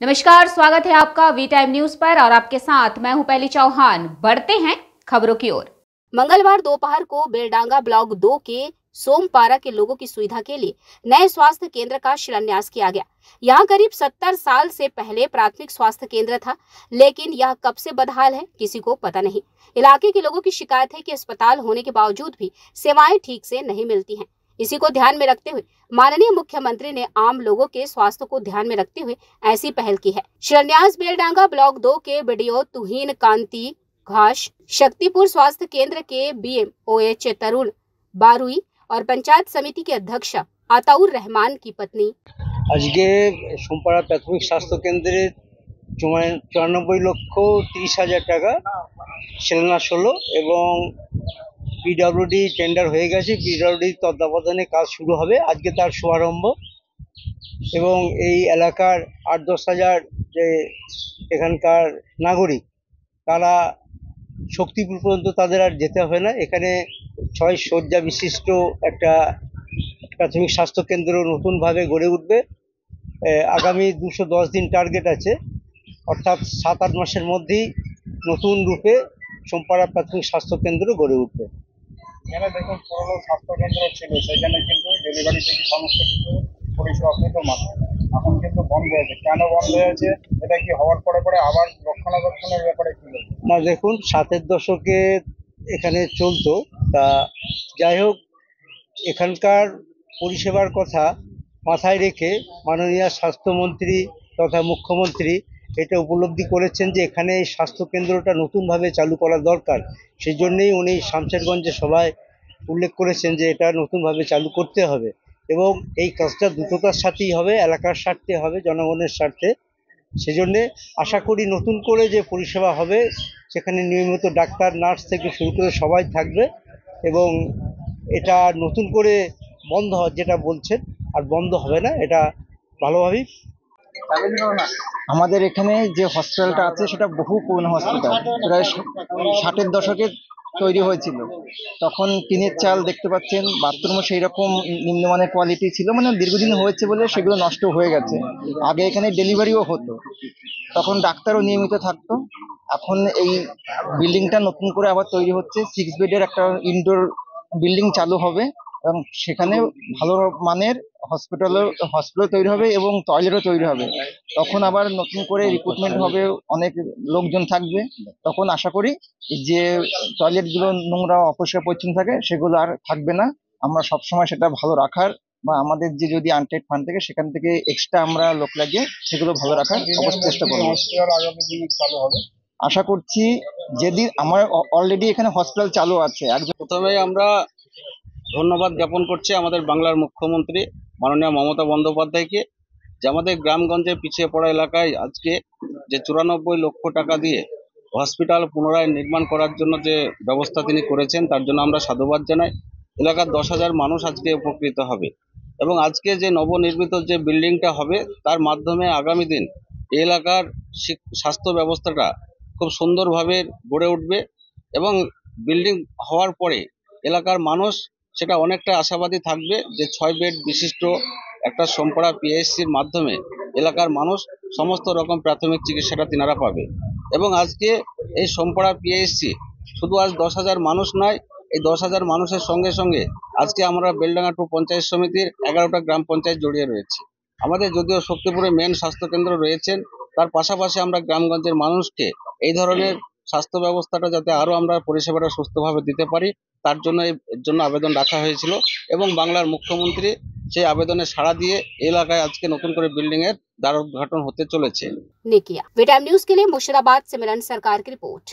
नमस्कार, स्वागत है आपका वी टाइम न्यूज पर और आपके साथ मैं हूं पहली चौहान। बढ़ते हैं खबरों की ओर। मंगलवार दोपहर को बेलडांगा ब्लॉक 2 के सोमपारा के लोगों की सुविधा के लिए नए स्वास्थ्य केंद्र का शिलान्यास किया गया। यहाँ करीब 70 साल से पहले प्राथमिक स्वास्थ्य केंद्र था, लेकिन यह कब से बदहाल है किसी को पता नहीं। इलाके के लोगों की शिकायत है कि अस्पताल होने के बावजूद भी सेवाएं ठीक से नहीं मिलती हैं। इसी को ध्यान में रखते हुए माननीय मुख्यमंत्री ने आम लोगों के स्वास्थ्य को ध्यान में रखते हुए ऐसी पहल की है। शिलान्यास बेलडांगा ब्लॉक 2 के बीडीओ तुहीन कांति घास, शक्तिपुर स्वास्थ्य केंद्र के BMOH तरुण बारुई और पंचायत समिति के अध्यक्ष आताउर रहमान की पत्नी। आज के सोमपारा प्राथमिक स्वास्थ्य केंद्रे 94,30,000 টাকা শিলান্যাস হলো এবং পিডব্লিউডি টেন্ডার হয়ে গেছে। পিডব্লিউডি তত্ত্বাবধানে কাজ শুরু হবে, আজকে তার শুভারম্ভ। এবং এই এলাকার 8-10 হাজার যে এখানকার নাগরিক, তারা শক্তিপুর পর্যন্ত তাদের আর যেতে হবে না। এখানে 6 শয্যা বিশিষ্ট একটা প্রাথমিক স্বাস্থ্য কেন্দ্র নতুনভাবে গড়ে উঠবে। আগামী 210 দিন টার্গেট আছে, অর্থাৎ 7-8 মাসের মধ্যেই নতুন রূপে সোমপারা প্রাথমিক স্বাস্থ্য কেন্দ্র গড়ে উঠবে। এখানে দেখুন পুরনো স্বাস্থ্যকেন্দ্র ছিল, সেখানে কিন্তু ডেলিভারি থেকে সমস্ত কিছু পরিষেবা পেত মাত্র, এখন কিন্তু বন্ধ হয়েছে। কেন বন্ধ হয়েছে, এটা কি হওয়ার পরে পরে আবার রক্ষণাবেক্ষণের ব্যাপারে কি বলবেন? না, দেখুন 7-এর দশকে এখানে চলতো, তা যাই হোক এখানকার পরিষেবার কথা মাথায় রেখে মাননীয় স্বাস্থ্যমন্ত্রী তথা মুখ্যমন্ত্রী এটা উপলব্ধি করেছেন যে এখানে এই স্বাস্থ্যকেন্দ্রটা নতুনভাবে চালু করা দরকার। সেই জন্যেই উনি শামশেরগঞ্জে সভায় উল্লেখ করেছেন যে এটা নতুনভাবে চালু করতে হবে এবং এই কাজটা দ্রুততার সাথেই হবে, এলাকার স্বার্থে হবে, জনগণের স্বার্থে। সেজন্যে আশা করি নতুন করে যে পরিষেবা হবে সেখানে নিয়মিত ডাক্তার, নার্স থেকে শুরু করে সবাই থাকবে এবং এটা নতুন করে বন্ধ হয় যেটা বলছেন আর বন্ধ হবে না, এটা ভালোভাবেই। আমাদের এখানে যে হসপিটালটা আছে সেটা বহু পুরনো হসপিটাল, প্রায় 60-এর দশকে তৈরি হয়েছিল। তখন টিনের চাল দেখতে পাচ্ছেন, বাথরুমও সেই রকম নিম্নমানের কোয়ালিটি ছিল, মানে দীর্ঘদিন হয়েছে বলে সেগুলো নষ্ট হয়ে গেছে। আগে এখানে ডেলিভারিও হতো, তখন ডাক্তারও নিয়মিত থাকতো। এখন এই বিল্ডিংটা নতুন করে আবার তৈরি হচ্ছে, 6 বেডের একটা ইনডোর বিল্ডিং চালু হবে এবং সেখানে ভালো মানের হসপিটাল তৈরি হবে এবং টয়লেটও তৈরি হবে। তখন আবার নতুন করে রিক্রুটমেন্ট হবে, অনেক লোকজন থাকবে। তখন আশা করি যে টয়লেটগুলো নোংরা অপরিষ্কার পরিচ্ছন্ন থাকে সেগুলো আর থাকবে না। আমরা সবসময় সেটা ভালো রাখার বা আমাদের যে যদি আনটেড ফান্ড থেকে সেখান থেকে এক্সট্রা আমরা লোক লাগিয়ে সেগুলো ভালো রাখার অবশ্যই চেষ্টা করবো। আশা করছি যেদিন আমার অলরেডি এখানে হসপিটাল চালু আছে। প্রথমেই আমরা ধন্যবাদ জ্ঞাপন করছি আমাদের বাংলার মুখ্যমন্ত্রী মাননীয় মমতা বন্দ্যোপাধ্যায়কে, যে আমাদের গ্রামগঞ্জে পিছিয়ে পড়া এলাকায় আজকে যে 94 লক্ষ টাকা দিয়ে হসপিটাল পুনরায় নির্মাণ করার জন্য যে ব্যবস্থা তিনি করেছেন তার জন্য আমরা সাধুবাদ জানাই। এলাকার 10,000 মানুষ আজকে উপকৃত হবে এবং আজকে যে নবনির্মিত যে বিল্ডিংটা হবে তার মাধ্যমে আগামী দিন এই এলাকার স্বাস্থ্য ব্যবস্থাটা খুব সুন্দরভাবে গড়ে উঠবে এবং বিল্ডিং হওয়ার পরে এলাকার মানুষ সেটা অনেকটা আশাবাদী থাকবে যে 6 বেড বিশিষ্ট একটা সোমপারা PHCর মাধ্যমে এলাকার মানুষ সমস্ত রকম প্রাথমিক চিকিৎসাটা তিনারা পাবে। এবং আজকে এই সোমপারা PHC শুধু আজ 10,000 মানুষ নয়, এই 10,000 মানুষের সঙ্গে সঙ্গে আজকে আমরা বেলডাঙ্গা 2 পঞ্চায়েত সমিতির 11টা গ্রাম পঞ্চায়েত জড়িয়ে রয়েছে। আমাদের যদিও শক্তিপুরে মেন স্বাস্থ্যকেন্দ্র রয়েছেন, তার পাশাপাশি আমরা গ্রামগঞ্জের মানুষকে এই ধরনের স্বাস্থ্য ব্যবস্থাটা যাতে আরো আমরা পরিষেবাটা সুস্থভাবে দিতে পারি তার জন্য এর জন্য আবেদন রাখা হয়েছিল এবং বাংলার মুখ্যমন্ত্রী সেই আবেদনে সাড়া দিয়ে এলাকায় আজকে নতুন করে বিল্ডিং এর দ্বার উদ্ঘাটন হতে চলেছে। वी टाइम न्यूज के लिए मुर्शिदाबाद से मिलन सरकार की रिपोर्ट।